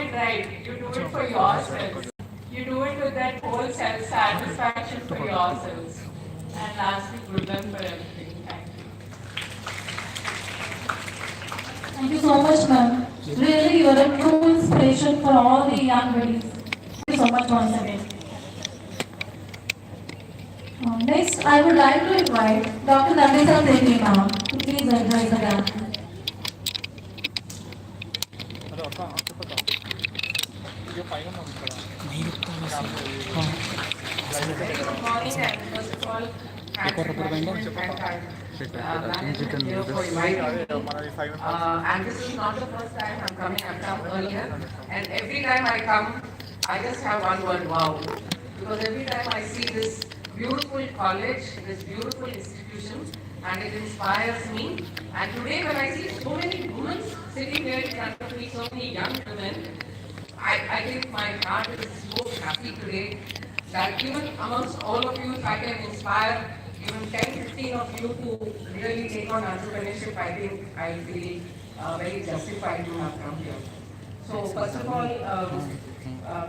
it right. You do it for yourselves. You do it with that whole self-satisfaction for yourselves. And lastly, good luck for everything. Thank you. Thank you so much, ma'am. Really, you are a true inspiration for all the young ladies. Thank you so much once again. Next, I would like to invite Dr. Nandisa Devi ma'am to please address the gathering. Very good morning, and first of all, thanks to management and management here for inviting me. And this is not the first time I'm coming. I've come earlier, and every time I come, I just have one word: wow. Because every time I see this beautiful college, this beautiful institution, and it inspires me. And today, when I see so many women sitting here in front of me, so many young women, I think my heart is so happy today that even amongst all of you, if I can inspire even 10, 15 of you to really take on entrepreneurship, I think I feel very justified to have come here. So first of all,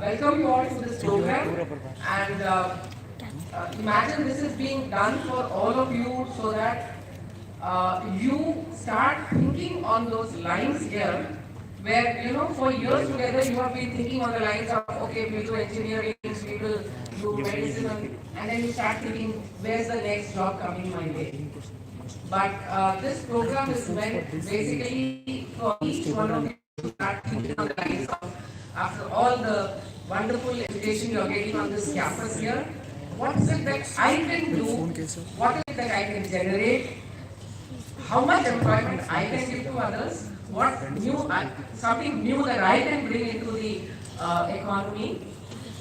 welcome you all to this program, and imagine this is being done for all of you so that you start thinking on those lines here where, for years together you have been thinking on the lines of, okay, we'll do engineering, we will do medicine, and then you start thinking, where's the next job coming my way? But this program is meant basically for each one of you to start thinking on the lines of, after all the wonderful education you're getting on this campus here, what is it that I can do, what is it that I can generate, how much employment I can give to others, what new, something new that I can bring into the economy,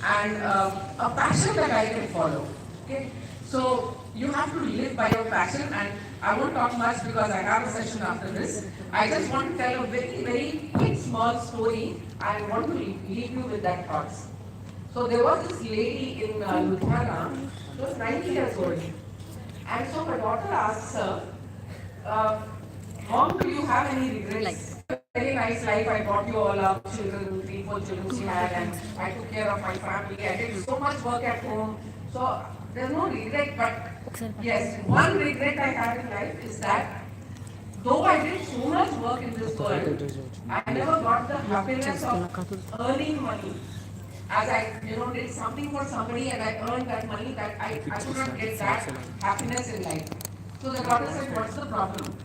and a passion that I can follow. Okay, so you have to live by your passion, and I won't talk much because I have a session after this. I just want to tell a very, very quick, small story. I want to leave you with that thoughts. So there was this lady in Ludhiana, she was 90 years old, and so my daughter asks her, Mom, do you have any regrets? Very nice life. I brought you all up, children, 3, 4 children she had, and I took care of my family. I did so much work at home. So there's no regret, but yes, one regret I have in life is that though I did so much work in this world, I never got the happiness of earning money. As I, did something for somebody and I earned that money, that I could not get that happiness in life. So the daughter said, what's the problem?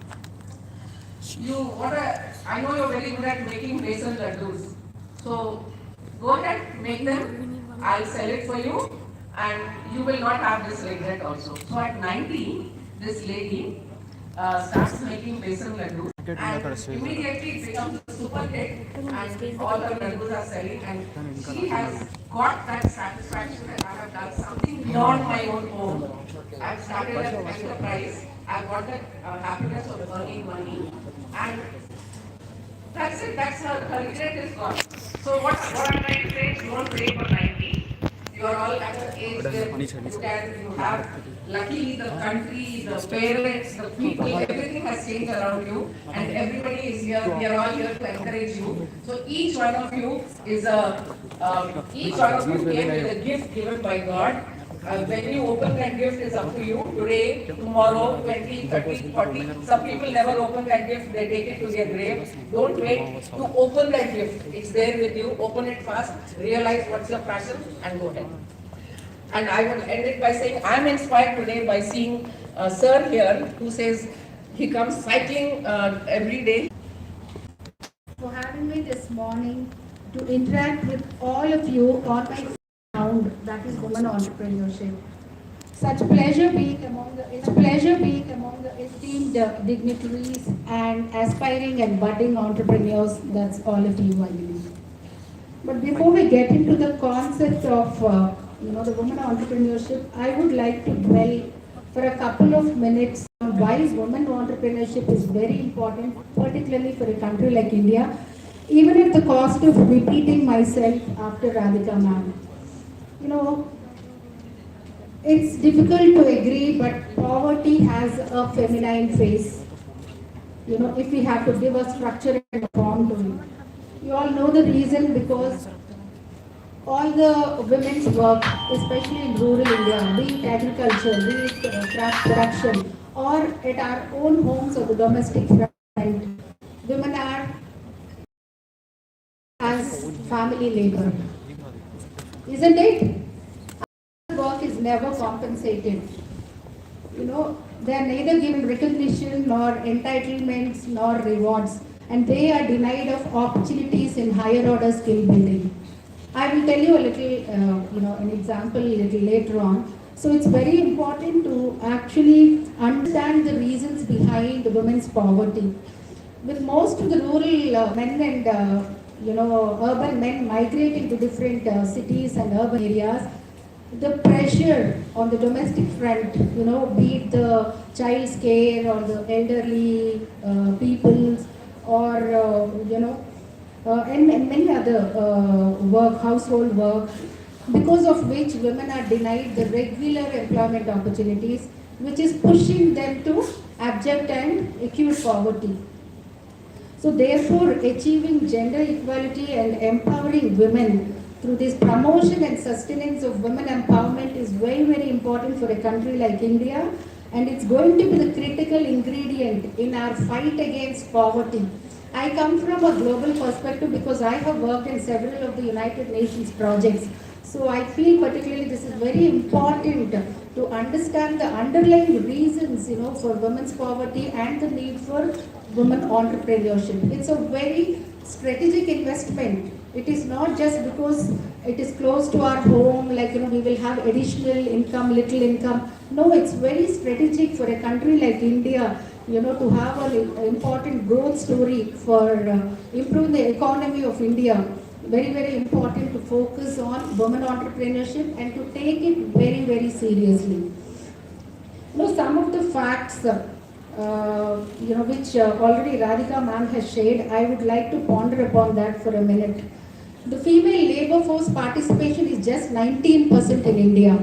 I know you're very good at making besan laddus. So go ahead, make them. I'll sell it for you, and you will not have this regret also. So at 90, this lady starts making besan laddus, and immediately it becomes a super hit, and all her laddus are selling, and she has got that satisfaction that I have done something beyond my own home. I've started an enterprise. I've got that happiness of earning money, and that's it. That's her regret is gone. So what I'm trying to say is, don't wait for 90. You are all at an age where you have, luckily the country, the parents, the people, everything has changed around you, and everybody is here. We are all here to encourage you. So each one of you is each one of you came with a gift given by God. When you open that gift is up to you. Today, tomorrow, 20, 30, 40. Some people never open that gift, they take it to their grave. Don't wait to open that gift. It's there with you. Open it fast, realize what's your passion, and go ahead. And I will end it by saying, I'm inspired today by seeing a sir here who says he comes cycling every day. For having me this morning to interact with all of you on my sound, that is women entrepreneurship. Such pleasure being among the esteemed dignitaries and aspiring and budding entrepreneurs. That's all of you, I believe. But before we get into the concept of the women entrepreneurship, I would like to dwell for a couple of minutes on why women entrepreneurship is very important, particularly for a country like India, even at the cost of repeating myself after Radhika ma'am. It's difficult to agree, but poverty has a feminine face. If we have to give a structure and a form to it. You all know the reason because all the women's work, especially in rural India, be it agriculture, be it craft production, or at our own homes or the domestic front, women are as family labor. Isn't it? Work is never compensated. You know, they are neither given recognition nor entitlements nor rewards, and they are denied of opportunities in higher order skill building. I will tell you a little, an example a little later on. So it's very important to actually understand the reasons behind women's poverty. With most of the rural men and urban men migrating to different cities and urban areas, the pressure on the domestic front, be it the child's care or the elderly peoples or, and many other household work, because of which women are denied the regular employment opportunities, which is pushing them to abject and acute poverty. So therefore, achieving gender equality and empowering women through this promotion and sustenance of women empowerment is very, very important for a country like India, and it's going to be the critical ingredient in our fight against poverty. I come from a global perspective because I have worked in several of the United Nations projects. So I feel particularly this is very important to understand the underlying reasons, for women's poverty and the need for women entrepreneurship. It's a very strategic investment. It is not just because it is close to our home, like, we will have additional income, little income. No, it's very strategic for a country like India, to have an important growth story for improving the economy of India. Very, very important to focus on women entrepreneurship and to take it very, very seriously. Some of the facts, which already Radhika ma'am has shared, I would like to ponder upon that for a minute. The female labor force participation is just 19% in India.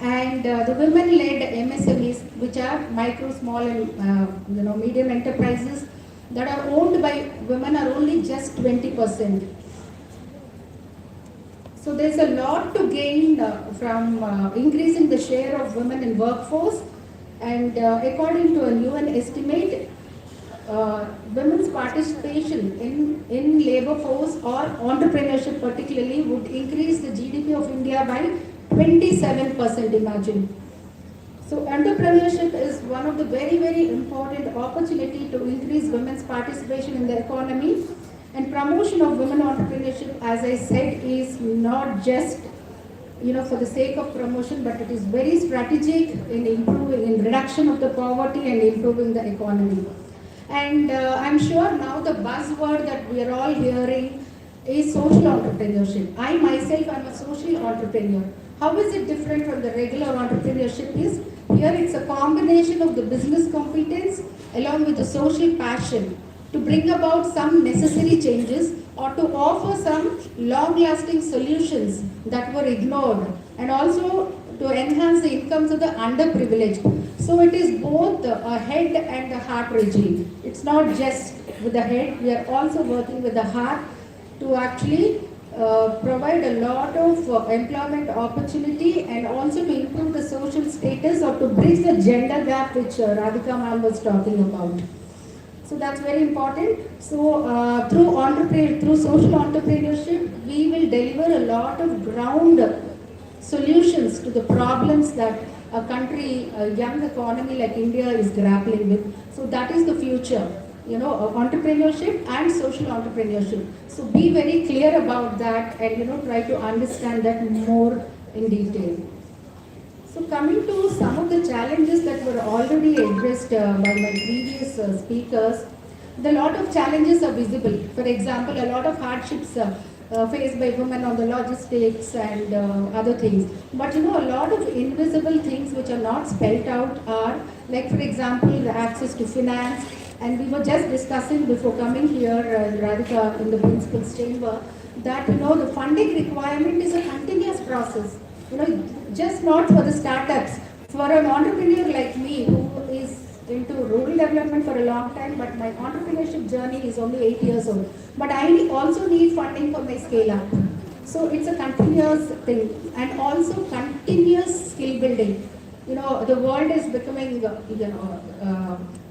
And the women-led MSMEs, which are micro, small and medium enterprises that are owned by women, are only just 20%. So there's a lot to gain from increasing the share of women in workforce, and according to a UN estimate, women's participation in labor force or entrepreneurship particularly would increase the GDP of India by 27%, imagine. So entrepreneurship is one of the very, very important opportunity to increase women's participation in the economy. And promotion of women entrepreneurship, as I said, is not just for the sake of promotion, but it is very strategic in improving, in reduction of the poverty and improving the economy. And I'm sure now the buzzword that we are all hearing is social entrepreneurship. I myself am a social entrepreneur. How is it different from the regular entrepreneurship? Is here it's a combination of the business competence along with the social passion to bring about some necessary changes or to offer some long-lasting solutions that were ignored, and also to enhance the incomes of the underprivileged. So it is both a head and a heart regime. It's not just with the head, we are also working with the heart to actually provide a lot of employment opportunity and also to improve the social status or to bridge the gender gap which Radhika ma'am was talking about. So that's very important. So through social entrepreneurship, we will deliver a lot of ground solutions to the problems that a country, a young economy like India is grappling with. So that is the future, entrepreneurship and social entrepreneurship. So be very clear about that and try to understand that more in detail. So coming to some of the challenges that were already addressed by my previous speakers, the lot of challenges are visible. For example, a lot of hardships faced by women on the logistics and other things. But a lot of invisible things which are not spelled out are, like for example, the access to finance. And we were just discussing before coming here, Radhika, in the principal's chamber, that the funding requirement is a continuous process. Just not for the startups. For an entrepreneur like me who is into rural development for a long time, but my entrepreneurship journey is only 8 years old. But I also need funding for my scale up. So it's a continuous thing, and also continuous skill building. You know, the world is becoming,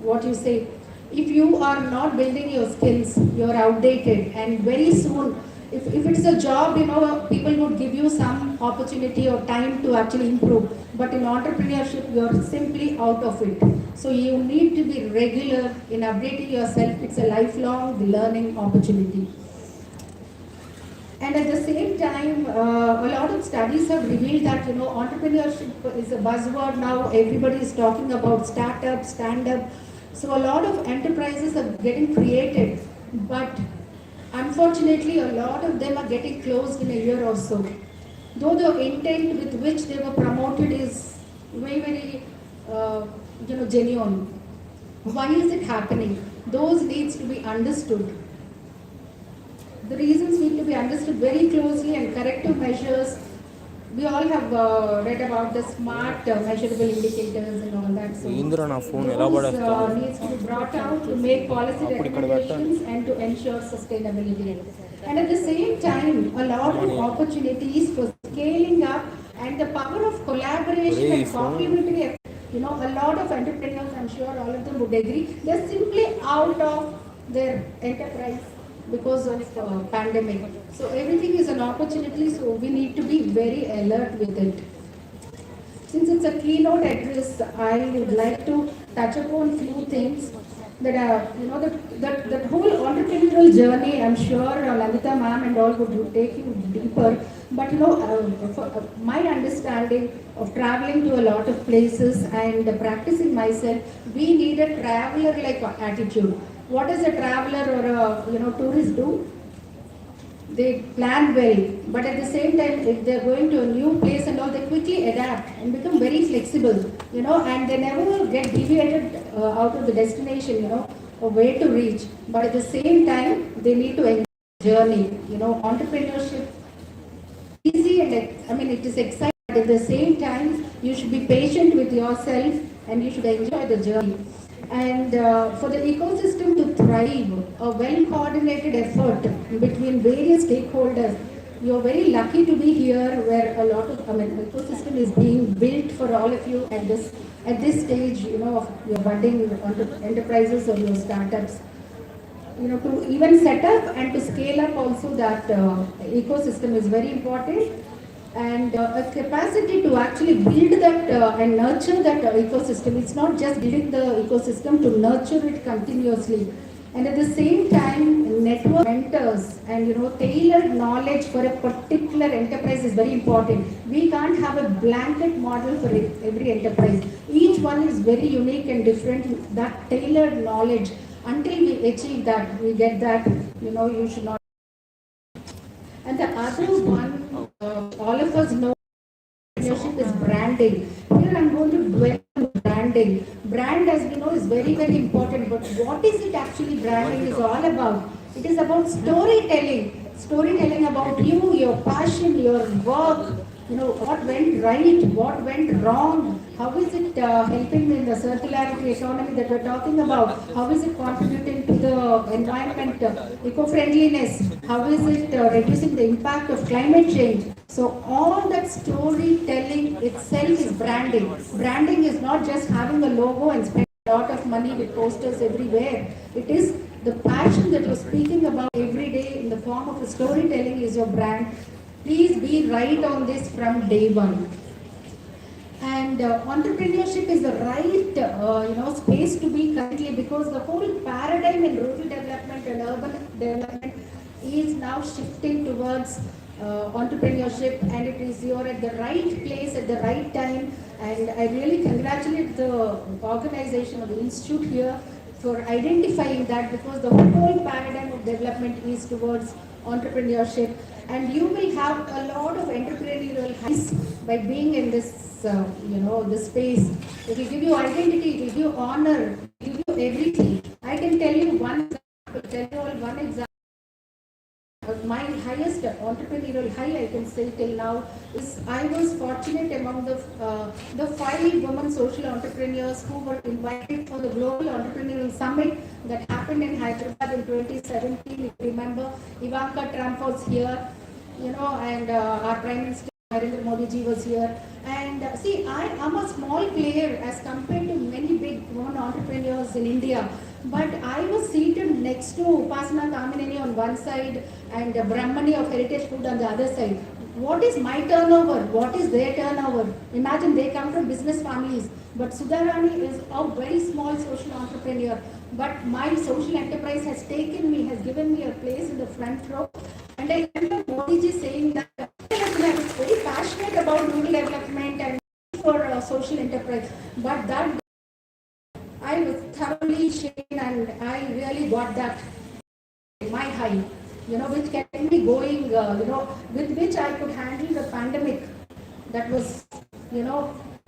what you say, if you are not building your skills, you're outdated, and very soon, if it's a job, you know, people would give you some opportunity or time to actually improve. But in entrepreneurship, you're simply out of it. So you need to be regular in updating yourself. It's a lifelong learning opportunity. And at the same time, a lot of studies have revealed that, you know, entrepreneurship is a buzzword now. Everybody is talking about startup, stand-up. So a lot of enterprises are getting created, but unfortunately, a lot of them are getting closed in a year or so. Though the intent with which they were promoted is very, very, genuine. Why is it happening? Those needs to be understood. The reasons need to be understood very closely, and corrective measures. We all have read about the smart measurable indicators and all that. So those needs to be brought out to make policy recommendations and to ensure sustainability. And at the same time, a lot of opportunities for scaling up and the power of collaboration and complementary effort. You know, a lot of entrepreneurs, I'm sure all of them would agree, they're simply out of their enterprise because of pandemic. So everything is an opportunity, so we need to be very alert with it. Since it's a keynote address, I would like to touch upon few things that are, that whole entrepreneurial journey, I'm sure Lalita ma'am and all would take you deeper. But my understanding of traveling to a lot of places and practicing myself, we need a traveler-like attitude. What does a traveler or a tourist do? They plan well, but at the same time, if they're going to a new place and all, they quickly adapt and become very flexible, and they never get deviated out of the destination, or where to reach. But at the same time, they need to enjoy the journey. Entrepreneurship easy, and it is exciting. But at the same time, you should be patient with yourself and you should enjoy the journey. And for the ecosystem to thrive, a well-coordinated effort between various stakeholders. You're very lucky to be here, where a lot of ecosystem is being built for all of you at this stage, of your budding enterprises or your startups. To even set up and to scale up also, that ecosystem is very important. And a capacity to actually build that and nurture that ecosystem. It's not just building the ecosystem, to nurture it continuously. And at the same time, network mentors and tailored knowledge for a particular enterprise is very important. We can't have a blanket model for every enterprise. Each one is very unique and different. That tailored knowledge, until we achieve that, we get that, you should not. And the other one, all of us know, entrepreneurship is branding. Here I'm going to dwell on branding. Brand, as we know, is very, very important. But what is it actually branding is all about? It is about storytelling. Storytelling about you, your passion, your work, what went right, what went wrong, how is it helping in the circularity economy that we're talking about, how is it contributing to the environment, eco-friendliness, how is it reducing the impact of climate change. So all that storytelling itself is branding. Branding is not just having a logo and spending a lot of money with posters everywhere. It is the passion that you're speaking about every day in the form of a storytelling is your brand. Please be right on this from day one. And entrepreneurship is the right space to be currently, because the whole paradigm in rural development and urban development is now shifting towards entrepreneurship, and you're at the right place at the right time. And I really congratulate the organization of the institute here for identifying that, because the whole paradigm of development is towards entrepreneurship. And you will have a lot of entrepreneurial highs by being in this, this space. It will give you identity, it will give you honor, it will give you everything. I can tell you one example, my highest entrepreneurial high I can say till now is I was fortunate among the 5 women social entrepreneurs who were invited for the Global Entrepreneurial Summit that happened in Hyderabad in 2017. If you remember, Ivanka Trump was here, and our Prime Minister Narendra Modi ji was here. And see, I am a small player as compared to many big women entrepreneurs in India. But I was seated next to Upasana Kamineni on one side and Brahmani of Heritage Food on the other side. What is my turnover? What is their turnover? Imagine they come from business families. But Sudharani is a very small social entrepreneur. But my social enterprise has taken me, has given me a place in the front row. And I remember Modi ji saying that I was very passionate about rural development and for social enterprise. But that I was thoroughly shaken and I really got that my high, which kept me going, with which I could handle the pandemic that was,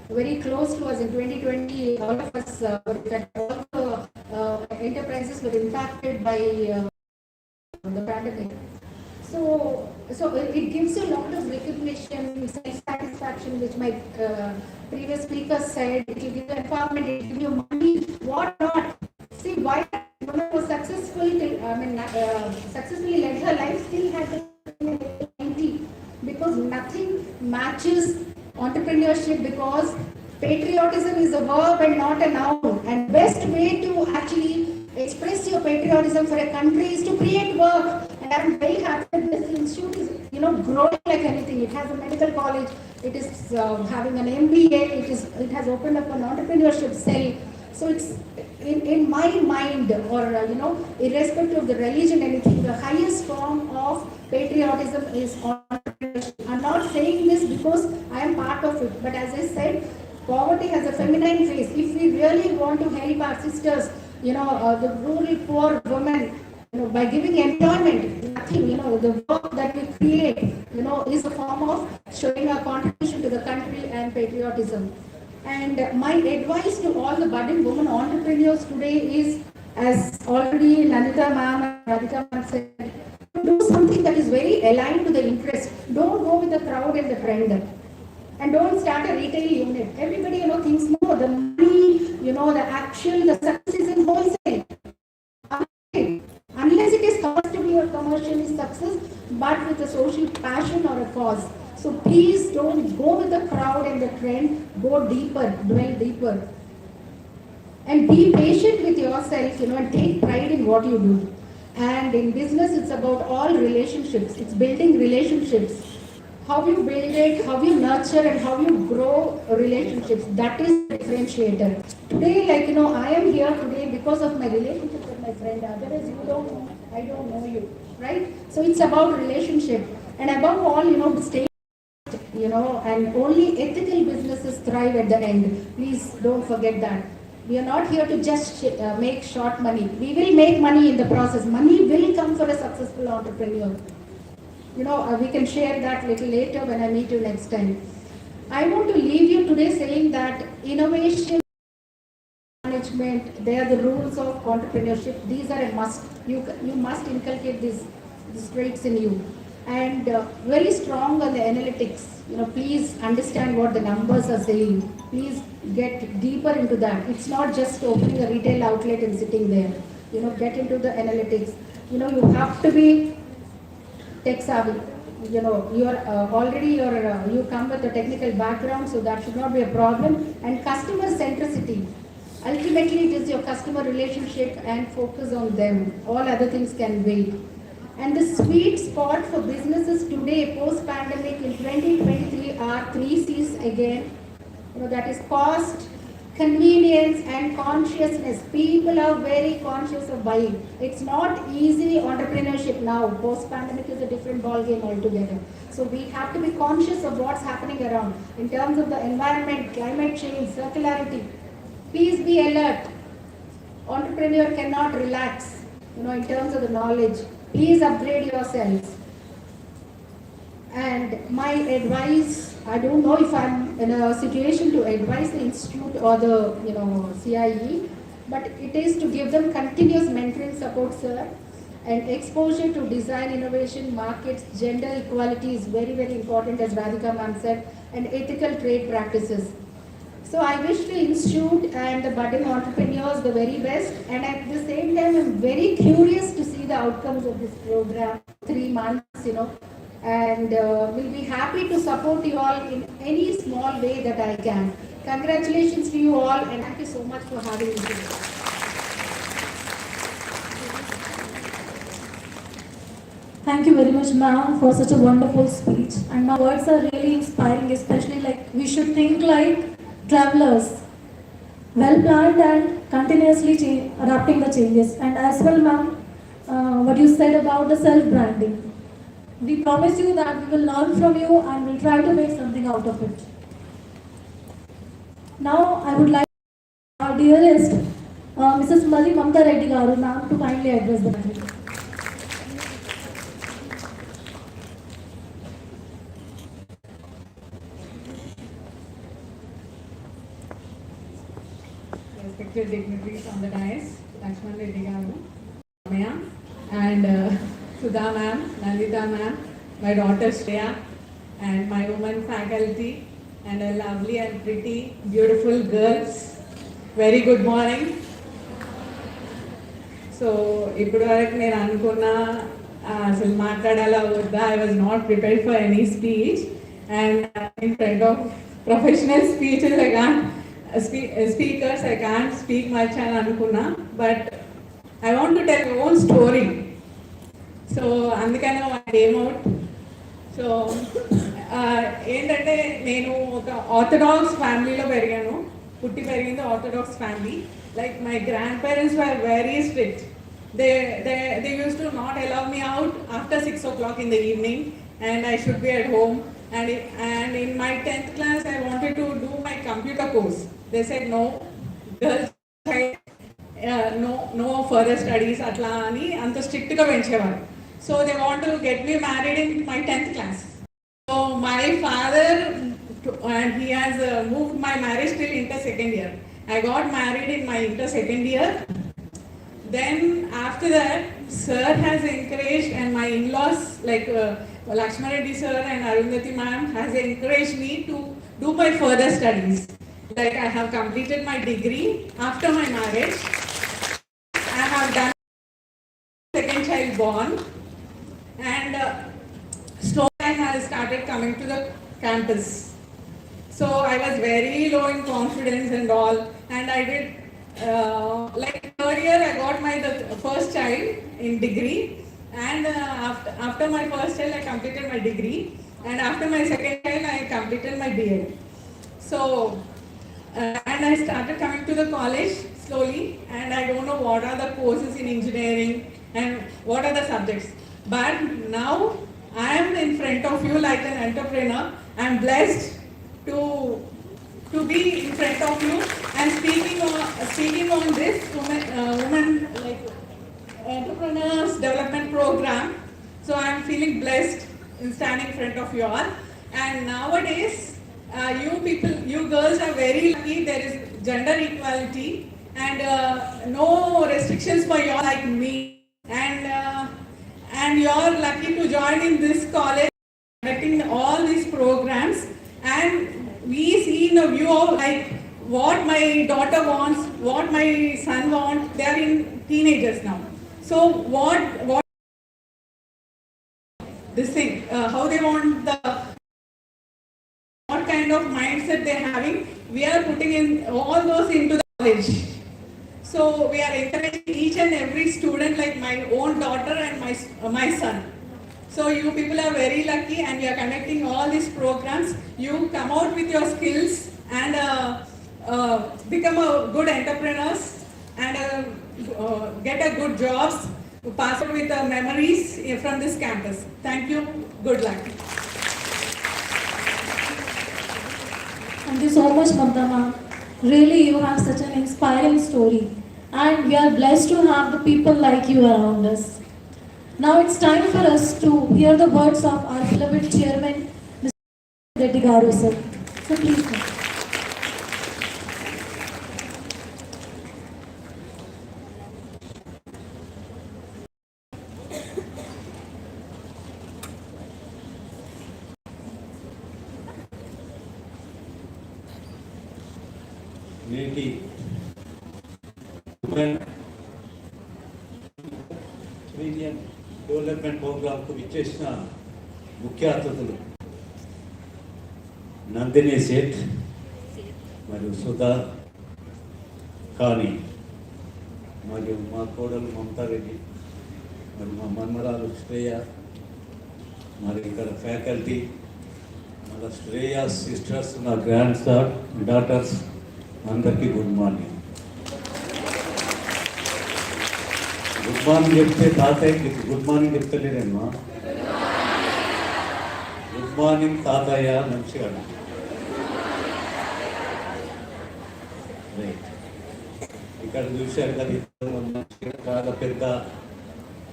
very close to us in 2020. All of us, all the enterprises were impacted by the pandemic. So it gives you a lot of recognition, self-satisfaction, which my previous speaker said. It will give you empowerment, it will give you money, what not. See, why women was successful, successfully led her life, still had the 90, because nothing matches entrepreneurship, because patriotism is a verb and not a noun. And best way to actually express your patriotism for a country is to create work. And I'm very happy that this institute is, growing like anything. It has a medical college. It is having an MBA. It has opened up an entrepreneurship cell. So it's in my mind, or irrespective of the religion, anything, the highest form of patriotism is entrepreneurship. I'm not saying this because I am part of it, but as I said, poverty has a feminine face. If we really want to help our sisters, the rural poor women, by giving employment, nothing, the work that we create, is a form of showing our contribution to the country and patriotism. And my advice to all the budding women entrepreneurs today is, as already Nandita ma'am and Radhika ma'am said, do something that is very aligned to the interest. Don't go with the crowd and the trend. And don't start a retail unit. Everybody, thinks, no, the money, the success is in wholesale. Unless it is thought to be a commercial success, but with a social passion or a cause. So please don't go with the crowd and the trend. Go deeper, dwell deeper. And be patient with yourself, and take pride in what you do. And in business, it's about all relationships. It's building relationships. How you build it, how you nurture, and how you grow relationships. That is the differentiator. Today, I am here today because of my relationship with my friend. Otherwise, you don't know, I don't know you, right? So it's about relationship. And above all, stay, and only ethical businesses thrive at the end. Please don't forget that. We are not here to just make short money. We will make money in the process. Money will come for a successful entrepreneur. We can share that little later when I meet you next time. I want to leave you today saying that innovation, management, they are the rules of entrepreneurship. These are a must. You must inculcate these traits in you. And very strong on the analytics. Please understand what the numbers are saying. Please get deeper into that. It's not just opening a retail outlet and sitting there. Get into the analytics. You have to be tech savvy. You are you come with a technical background, so that should not be a problem. And customer centricity. Ultimately, it is your customer relationship and focus on them. All other things can wait. And the sweet spot for businesses today, post-pandemic in 2023, are 3 C's again. That is cost, convenience, and consciousness. People are very conscious of buying. It's not easy entrepreneurship now. Post-pandemic is a different ballgame altogether. So we have to be conscious of what's happening around in terms of the environment, climate change, circularity. Please be alert. Entrepreneur cannot relax, in terms of the knowledge. Please upgrade yourselves. And my advice, I don't know if I'm in a situation to advise the institute or the CIE, but it is to give them continuous mentoring support, sir. And exposure to design, innovation, markets, gender equality is very, very important, as Radhika ma'am said, and ethical trade practices. So I wish the institute and the budding entrepreneurs the very best, and at the same time I'm very curious to see the outcomes of this program, 3 months, and will be happy to support you all in any small way that I can. Congratulations to you all, and thank you so much for having me today. Thank you very much, ma'am, for such a wonderful speech. And my words are really inspiring, especially like we should think like travelers, well planned and continuously adapting the changes. And as well, ma'am, what you said about the self-branding. We promise you that we will learn from you and we'll try to make something out of it. Now, I would like our dearest Mrs. Mali Mamta Reddy Garu, ma'am, to kindly address the meeting. Respected dignitaries on the dais, Lakshman Reddy Garu, Maya, and Sudha ma'am, Nandita ma'am, my daughter Shreya, and my women faculty, and a lovely and pretty, beautiful girls. Very good morning. So, ఇప్పుడు వరకు నేను అనుకున్నా అసలు మాట్లాడాలా వద్దా, I was not prepared for any speech, and in front of professional speeches I can't speakers I can't speak much అని అనుకున్నా, but I want to tell my own story. So అందుకనే came out. సో ఏంటంటే నేను ఒక orthodox ఫ్యామిలీలో పెరిగాను, పుట్టి పెరిగింది orthodox family. Like my grandparents were very strict. They used to not allow me out after 6 o'clock in the evening, and I should be at home. And in my 10th class, I wanted to do my computer course. They said no, girls no further studies atla ani anta strict ga penchevaru. So they want to get me married in my 10th class. So my father, and he has moved my marriage till inter second year. I got married in my inter second year. Then after that, sir has encouraged, and my in-laws like Lakshman Reddy sir and Arundhati ma'am has encouraged me to do my further studies. Like I have completed my degree after my marriage. I have done second child born, and slowly I have started coming to the campus. So I was very low in confidence and all, and I did like third year I got the first child in degree, and after my first child I completed my degree, and after my second child I completed my BA. So and I started coming to the college slowly, and I don't know what are the courses in engineering and what are the subjects, but now I am in front of you like an entrepreneur. I am blessed to be in front of you and speaking on this women like entrepreneurs development program. So I am feeling blessed in standing in front of you all. And nowadays you girls are very lucky. There is gender equality and no restrictions for you all like me, and you are lucky to join in this college, conducting all these programs. And we see in a view of like what my daughter wants, what my son wants. They are in teenagers now. So what this thing, how they want what kind of mindset they are having, we are putting in all those into the college. So we are encouraging each and every student, like my own daughter and my son. So you people are very lucky, and we are conducting all these programs. You come out with your skills and become a good entrepreneurs and get a good jobs, pass out with memories from this campus. Thank you. Good luck. Thank you so much, Mamta ma'am. Really, you have such an inspiring story, and we are blessed to have the people like you around us. Now it's time for us to hear the words of our beloved chairman, Mr. Reddy Garu sir. So please. Sir. నేటి women development ప్రోగ్రాంకు విచ్చేసిన ముఖ్య అతిథులు నందిని సేఠ్ మరియు సుధా కానీ మరియు మా కోడలు మమతారెడ్డి మరి మా మన్మరాలు శ్రేయ మరి ఇక్కడ ఫ్యాకల్టీ మన శ్రేయ సిస్టర్స్ నా గ్రాండ్ డాటర్స్ అందరికీ గుడ్ మార్నింగ్. గుడ్ మార్నింగ్ చెప్తే తాతయ్యకి గుడ్ మార్నింగ్ చెప్తలేదమ్మా. గుడ్ మార్నింగ్ తాతయ్య మంచిగా. రైట్, ఇక్కడ చూశారు కదా చాలా పెద్ద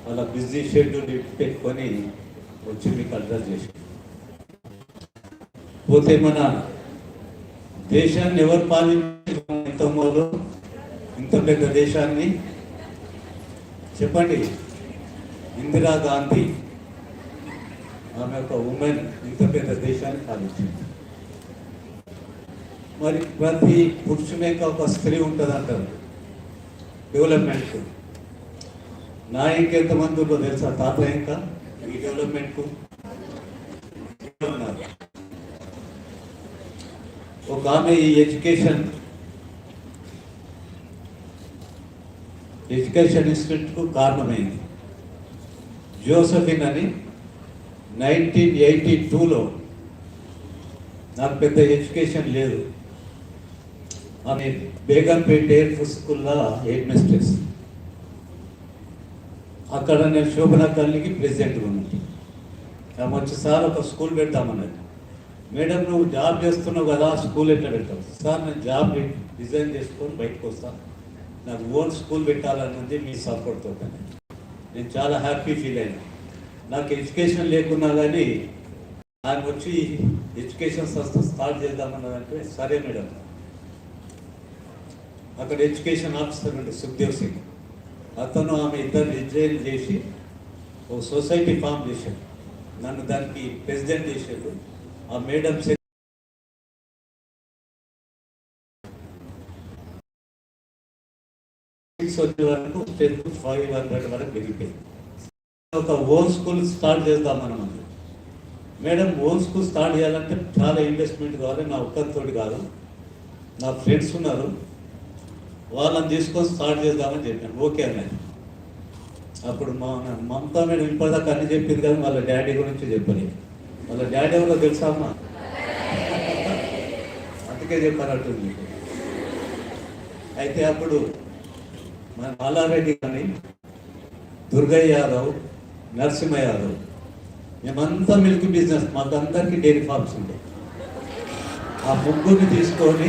వాళ్ళ బిజీ షెడ్యూల్ పెట్టుకొని వచ్చి మీకు అడ్రస్ చేసి పోతే మన దేశాన్ని ఎవరు పాలించారు? ఇంత పెద్ద దేశాన్ని చెప్పండి. ఇందిరాగాంధీ ఆమె ఒక ఉమెన్ ఇంత పెద్ద దేశాన్ని పాలించింది. మరి ప్రతి పురుషునిక ఒక స్త్రీ ఉంటుంది అంటారు డెవలప్మెంట్కు. నా ఇంకెంతమంది ఉందో తెలుసా తాత ఇంకా ఈ డెవలప్మెంట్కు ఉన్నారు. ఒక ఆమె ఈ ఎడ్యుకేషన్ ఇన్స్టిట్యూట్కు కారణమైంది. జోసఫిన్ అని 1982లో నాకు పెద్ద ఎడ్యుకేషన్ లేదు. ఆమె బేగంపేట ఎయిర్ ఫోర్స్ స్కూల్లో హెడ్ మిస్ట్రెస్. అక్కడ నేను శోభన కాలనీకి ప్రెసిడెంట్గా ఉన్నాను. ఆమె వచ్చి సార్ ఒక స్కూల్ పెడతామన్నది. మేడం నువ్వు జాబ్ చేస్తున్నావు కదా స్కూల్ ఎట్లా పెడతావు? సార్ నేను జాబ్ రిజైన్ చేసుకొని బయటకు వస్తాను, నాకు ఓన్ స్కూల్ పెట్టాలన్నది మీ సపోర్ట్తో. నేను చాలా హ్యాపీ ఫీల్ అయినా. నాకు ఎడ్యుకేషన్ లేకున్నా కానీ ఆయన వచ్చి ఎడ్యుకేషన్ సంస్థ స్టార్ట్ చేద్దామన్నదంటే సరే మేడం. అక్కడ ఎడ్యుకేషన్ ఆఫీసర్ ఉండే సుఖ్దేవ్ సింగ్, అతను ఆమె ఇద్దరు రిజైన్ చేసి ఓ సొసైటీ ఫామ్ చేశాడు. నన్ను దానికి ప్రెసిడెంట్ చేశాడు. ఆ మేడం వచ్చే వరకు 500 వరకు పెరిగిపోయింది. ఒక ఓన్ స్కూల్ స్టార్ట్ చేద్దామని మేడం. ఓన్ స్కూల్ స్టార్ట్ చేయాలంటే చాలా ఇన్వెస్ట్మెంట్ కావాలి. నా ఒక్కరితోటి కాదు, నా ఫ్రెండ్స్ ఉన్నారు, వాళ్ళని తీసుకొని స్టార్ట్ చేద్దామని చెప్పాను. ఓకే అన్నది. అప్పుడు మా మమతా మేడం ఇప్పటిదాకా అన్ని చెప్పింది కానీ వాళ్ళ డాడీ గురించి చెప్పలేదు. వాళ్ళ డాడీ ఎవరో తెలుసా అమ్మా? అందుకే చెప్పారంటుంది. అయితే అప్పుడు మన మల్లారెడ్డి కానీ, దుర్గయ్య యాదవ్, నరసింహ యాదవ్, మేమంతా మిల్క్ బిజినెస్, మాకందరికీ డైరీ ఫార్మ్స్ ఉంటాయి. ఆ ముగ్గురిని తీసుకొని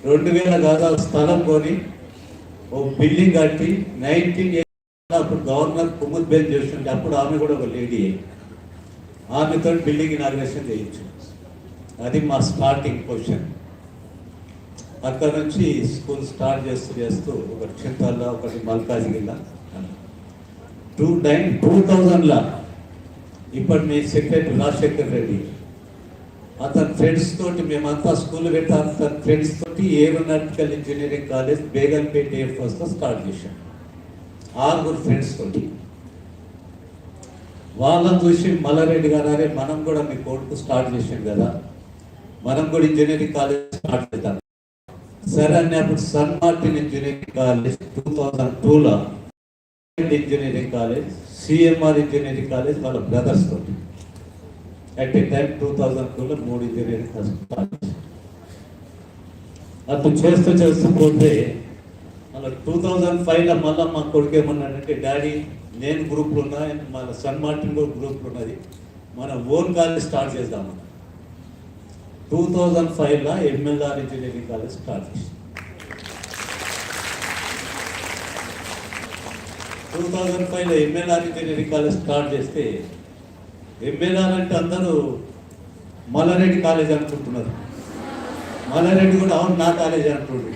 2000 గజాల స్థలం కొని ఓ బిల్డింగ్ కట్టి 1980 అప్పుడు గవర్నర్ కుముద్ బెన్ చేస్తుంటే అప్పుడు ఆమె కూడా ఒక లేడీ, ఆమెతో బిల్డింగ్ ఇనాగ్రేషన్ చేయించు. అది మా స్టార్టింగ్ పొజిషన్. అక్కడ నుంచి స్కూల్ స్టార్ట్ చేస్తూ ఒకటి చింతల్లో, ఒకటి మల్కాజిగిల్ల. 2000లో ఇప్పటి మీ సెక్రటరీ రాజశేఖర్ రెడ్డి అతని ఫ్రెండ్స్ తోటి మేమంతా స్కూల్ పెడతాం. తన ఫ్రెండ్స్ తోటి aeronautical engineering college Begumpet air ఫోర్స్లో స్టార్ట్ చేశాం. 6 ఫ్రెండ్స్ తోటి. వాళ్ళని చూసి మల్లారెడ్డి గారు అరే మనం కూడా మీ కొడుకు స్టార్ట్ చేసాం కదా, మనం కూడా ఇంజనీరింగ్ కాలేజ్ స్టార్ట్ చేద్దాం. సరే అని అప్పుడు సన్ మార్టిన్ ఇంజనీరింగ్ కాలేజ్ 2002లో engineering college, CMR engineering college వాళ్ళ బ్రదర్స్ తోటి అట్ ఏ టైం 2002లో 3 ఇంజనీరింగ్ కాలేజ్. అప్పుడు చేస్తూ పోతే మళ్ళీ 2005లో మళ్ళీ మా కొడుకు ఏమన్నాడంటే డాడీ నేను గ్రూప్లో ఉన్నా, మన సన్ మార్టిన్ కూడా గ్రూప్లో ఉన్నది, మన ఓన్ కాలేజ్ స్టార్ట్ చేద్దామన్న. 2005లో ఎంఎల్ఆర్ ఇంజనీరింగ్ కాలేజ్ స్టార్ట్ చేసి 2005లో ఎంఎల్ఆర్ ఇంజనీరింగ్ కాలేజ్ స్టార్ట్ చేస్తే ఎంఎల్ఆర్ అంటే అందరూ మల్లారెడ్డి కాలేజ్ అనుకుంటున్నారు. మల్లారెడ్డి కూడా అవును నా కాలేజ్ అంటుండ్రు.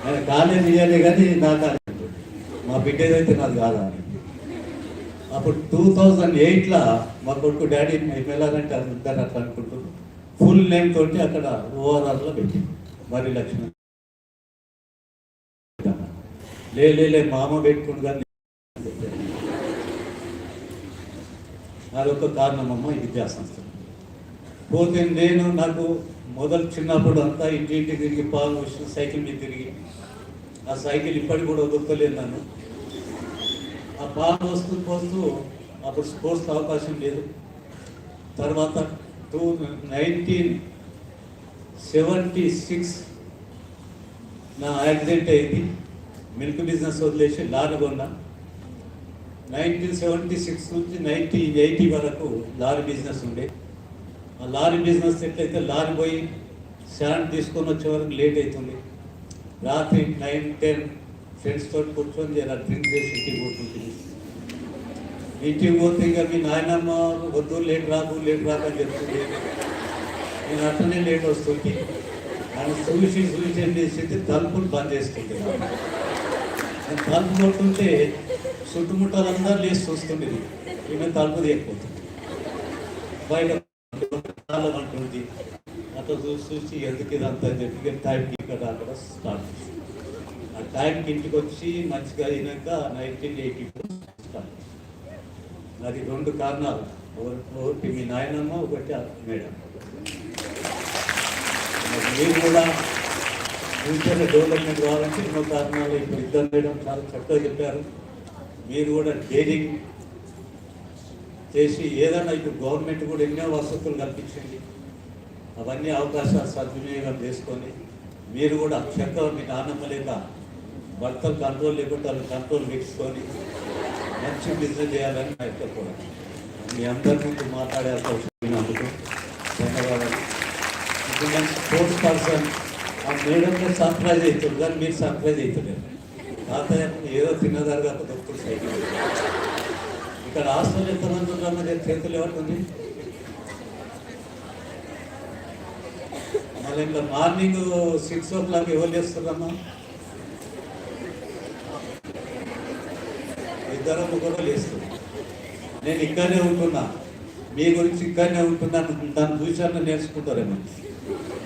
ఆయన కాలేజ్ ఇవ్వాలి కానీ నా కాలేజ్ అంటుండ్రు. మా బిడ్డ ఏదైతే నాది కాదా అని. అప్పుడు 2008లో మా కొడుకు డాడీ ఎంఎల్ఆర్ అంటే అందరు అట్లా అనుకుంటున్నారు. ఫుల్ నేమ్ తోటి అక్కడ ఓఆర్ఆర్లో పెట్టి మరి లక్ష్మి లే మామ పెట్టుకుని కానీ అదొక కారణమమ్మ ఈ విద్యా సంస్థ. పోతే నేను నాకు మొదలు చిన్నప్పుడు అంతా ఇంటింటి తిరిగి పాలు వచ్చి సైకిల్ మీద తిరిగి ఆ సైకిల్ ఇప్పటికి కూడా వదులుతలేదు నన్ను. ఆ పాలు వస్తూ పోస్తూ అప్పుడు స్పోర్ట్స్ అవకాశం లేదు. తర్వాత 1976 నా యాక్సిడెంట్ అయింది. మిల్క్ బిజినెస్ వదిలేసి లారీ కొన్నా. 1976 నుంచి 1980 వరకు లారీ బిజినెస్ ఉండే. ఆ లారీ బిజినెస్ ఎట్లయితే లారీ పోయి శాండ్ తీసుకొని వచ్చే వరకు లేట్ అవుతుంది. రాత్రి 9-10 ఫ్రెండ్స్ తోటి కూర్చొని జర డ్రింక్ చేసి ఇంటికి పోతుంటుంది. ఇంటికి పోతే ఇక మీ నాయనమ్మ వద్దు లేట్ రాకు అని చెప్తుంది. నేను అట్లనే లేట్ వస్తుంది. ఆయన చూసి ఏం చేసింది, తలుపులు బంద్ చేస్తుంది. నేను తలుపు కొట్టుంటే చుట్టుముట్టాలందరూ లేచి చూస్తుండేది. ఈమె తలుపు తీయకపోతుంది, బయట అంటుంది. అట్లా చూసి ఎందుకు ఇదంతా చెప్పి టైంకి ఇక్కడ అక్కడ స్టార్ట్ చేసి ఆ టైంకి ఇంటికి వచ్చి మంచిగా అయినాక 1984 స్టార్ట్. అది 2 కారణాలు, ఒకటి మీ నాయనమ్మ, ఒకటి మేడం. మీరు కూడా ఫ్యూచర్లో డెవలప్మెంట్ కావాలంటే ఎన్నో కారణాలు. ఇప్పుడు ఇద్దరు మేడం చాలా చక్కగా చెప్పారు. మీరు కూడా డైరింగ్ చేసి ఏదైనా ఇప్పుడు గవర్నమెంట్ కూడా ఎన్నో వసతులు కల్పించింది. అవన్నీ అవకాశాలు సద్వినియోగం చేసుకొని మీరు కూడా చక్కగా మీ నాన్నమ్మ లేక భర్తలు కంట్రోల్ లేకుండా వాళ్ళు కంట్రోల్ పెంచుకొని మంచి బిజినెస్ చేయాలని నా యొక్క కూడా మీ అందరి ముందు మాట్లాడే అవకాశం అందుకు ధన్యవాదాలు. ఇప్పుడు నేను స్పోర్ట్స్ పర్సన్ ఆ మేడంలో సర్ప్రైజ్ అవుతుంది, కానీ మీరు సర్ప్రైజ్ అవుతున్నారు. తాతయ్య ఏదో తిన్నదారు కాక దొరుకుతుంది సైకిల్. ఇక్కడ హాస్టల్ ఎంతమంది ఉన్నారో చేతులు ఎవరికి. మళ్ళీ ఇంకా మార్నింగ్ 6 o'clock ఎవరు చేస్తున్నారమ్మా? ఇద్దరు ముగ్గురు లేస్తుంది. నేను ఇక్కడనే ఉంటున్నా, మీ గురించి ఇక్కడనే ఉంటున్నాను. దాన్ని చూసాను నేర్చుకుంటారేమో.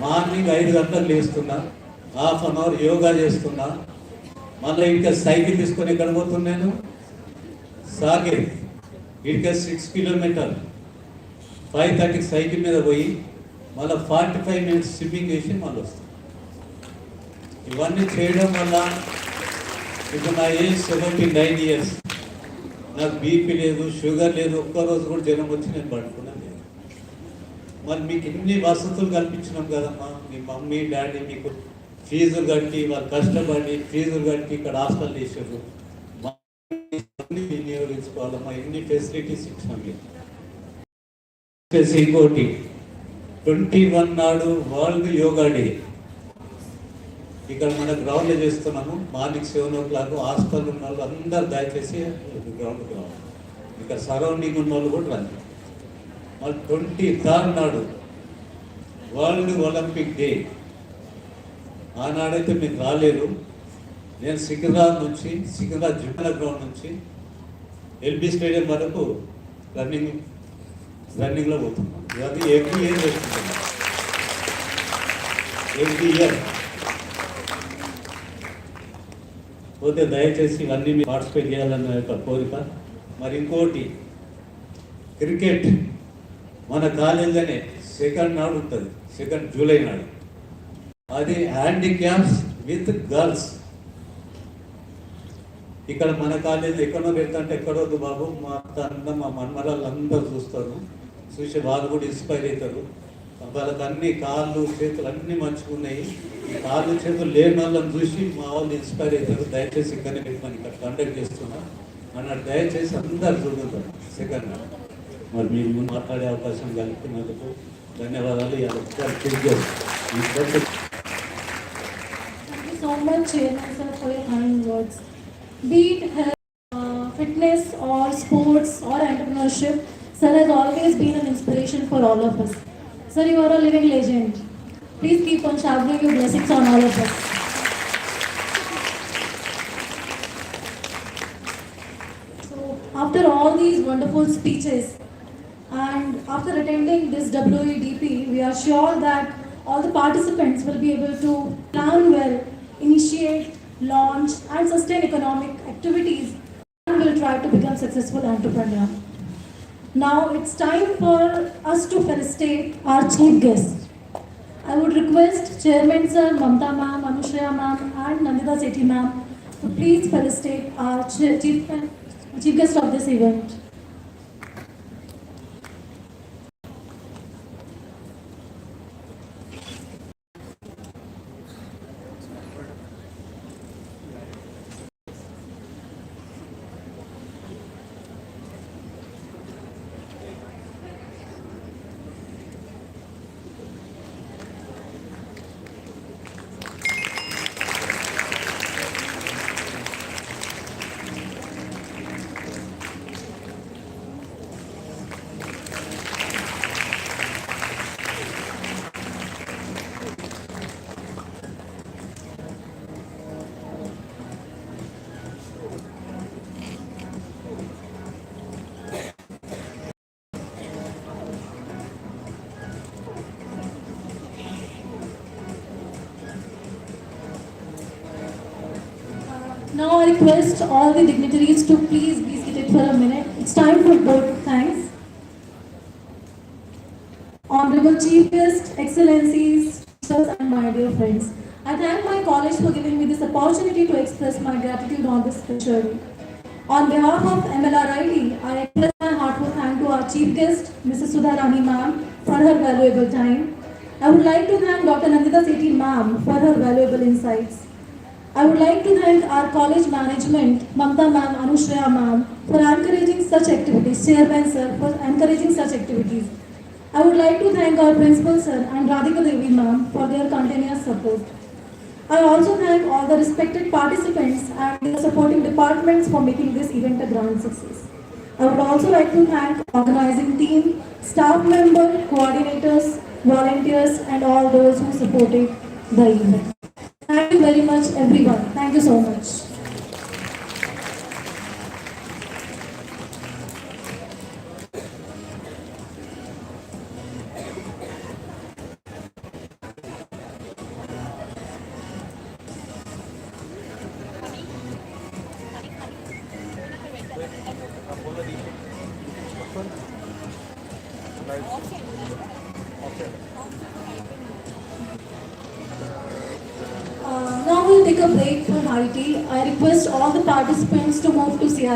మార్నింగ్ 5 గంటలకు లేస్తున్నా, ½ an hour యోగా చేస్తున్నా. మళ్ళీ ఇంకా సైకిల్ తీసుకొని ఎక్కడ పోతున్నాను, సాగే ఇంకా 6 kilometers 5:30 సైకిల్ మీద పోయి మళ్ళీ 45 minutes స్విమ్మింగ్ చేసి మళ్ళీ వస్తాను. ఇవన్నీ చేయడం వల్ల ఇప్పుడు నా ఏజ్ 79 years. నాకు బీపీ లేదు, షుగర్ లేదు. ఒక్కరోజు కూడా జ్వరం వచ్చి నేను పడుకున్నాను లేదు. మరి మీకు ఇన్ని వసతులు కల్పించినాం కదమ్మా. మీ మమ్మీ డాడీ మీకు ఫీజులు కట్టి, వాళ్ళు కష్టపడి ఫీజులు కట్టి ఇక్కడ హాస్టల్ చేసారు. వినియోగించుకోవాలమ్మా. ఎన్ని ఫెసిలిటీస్ ఇచ్చినాం మీరు. ఇంకోటి 21 నాడు వరల్డ్ యోగా డే ఇక్కడ మన గ్రౌండ్లో చేస్తున్నాము. Morning 7 o'clock. హాస్టల్ ఉన్న వాళ్ళు అందరూ దయచేసి గ్రౌండ్కి రావాలి. ఇక్కడ సరౌండింగ్ ఉన్న వాళ్ళు కూడా రండి. మళ్ళీ 23rd నాడు వరల్డ్ ఒలింపిక్ డే. ఆనాడైతే మీరు రాలేరు. నేను సికింద్రాబాద్ జిల్లా గ్రౌండ్ నుంచి ఎల్బీ స్టేడియం వరకు రన్నింగ్లో పోతున్నాం. అది ఎవ్రీ ఇయర్ చేసుకుంటున్నాం, ఎవ్రీ ఇయర్. పోతే దయచేసి ఇవన్నీ మీరు పార్టిసిపేట్ చేయాలన్న యొక్క కోరిక. మరి ఇంకోటి, క్రికెట్ మన కాలేజీలోనే 2nd నాడు ఉంటుంది, 2nd జూలై నాడు. అది హ్యాండిక్యాప్స్ విత్ గర్ల్స్. ఇక్కడ మన కాలేజీలో ఎక్కడో పెడతాంటే ఎక్కడొద్దు బాబు, మా మనమరాళ్ళు అందరూ చూస్తారు, చూసి వాళ్ళు కూడా ఇన్స్పైర్ అవుతారు. వాళ్ళకి అన్ని కాళ్ళు చేతులు అన్నీ మంచుకున్నాయి. ఈ కాళ్ళు చేతులు లేని వాళ్ళని చూసి మా వాళ్ళు ఇన్స్పైర్ అవుతారు. దయచేసి ఇక్కడనే పెట్టుకొని ఇక్కడ కండక్ట్ చేస్తున్నా అన్నట్టు దయచేసి అందరు చూడుతారు 2nd నాడు. మరి మీరు ముందు మాట్లాడే అవకాశం కల్పించినందుకు ధన్యవాదాలు. Thank you so much, Chairman sir, for your kind words. Be it health, fitness or sports or entrepreneurship, sir has always been an inspiration for all of us. Sir, you are a living legend. Please keep on showering your blessings on all of us. So, after all these wonderful speeches, And after attending this WEDP, we are sure that all the participants will be able to plan well, initiate, launch, and sustain economic activities and will try to become successful entrepreneur. Now it's time for us to felicitate our chief guest. I would request Chairman Sir, Mamta Ma'am, Anushya Ma'am, and Nandita Sethi Ma'am to please felicitate our chief guest of this event. Now I request all the dignitaries to please be seated for a minute. It's time for vote. Thanks. Honorable Chief Guest, Excellencies, teachers and my dear friends. I thank my college for giving me this opportunity to express my gratitude on this special day. On behalf of MLRIT, I express my heartfelt thanks to our Chief Guest, Mrs. Sudha Rani Ma'am, for her valuable time. I would like to thank Dr. Nandita Sethi Ma'am for her valuable insights. I would like to thank our college management, Mamta Ma'am, Anushya Ma'am, for encouraging such activities, Chairman Sir, for encouraging such activities. I would like to thank our Principal Sir and Radhika Devi Ma'am for their continuous support. I also thank all the respected participants and their supporting departments for making this event a grand success. I would also like to thank organizing team, staff members, coordinators, volunteers and all those who supported the event. Thank you very much everyone. Thank you so much. Now we'll take a break for high tea. I request all the participants to move to CIE.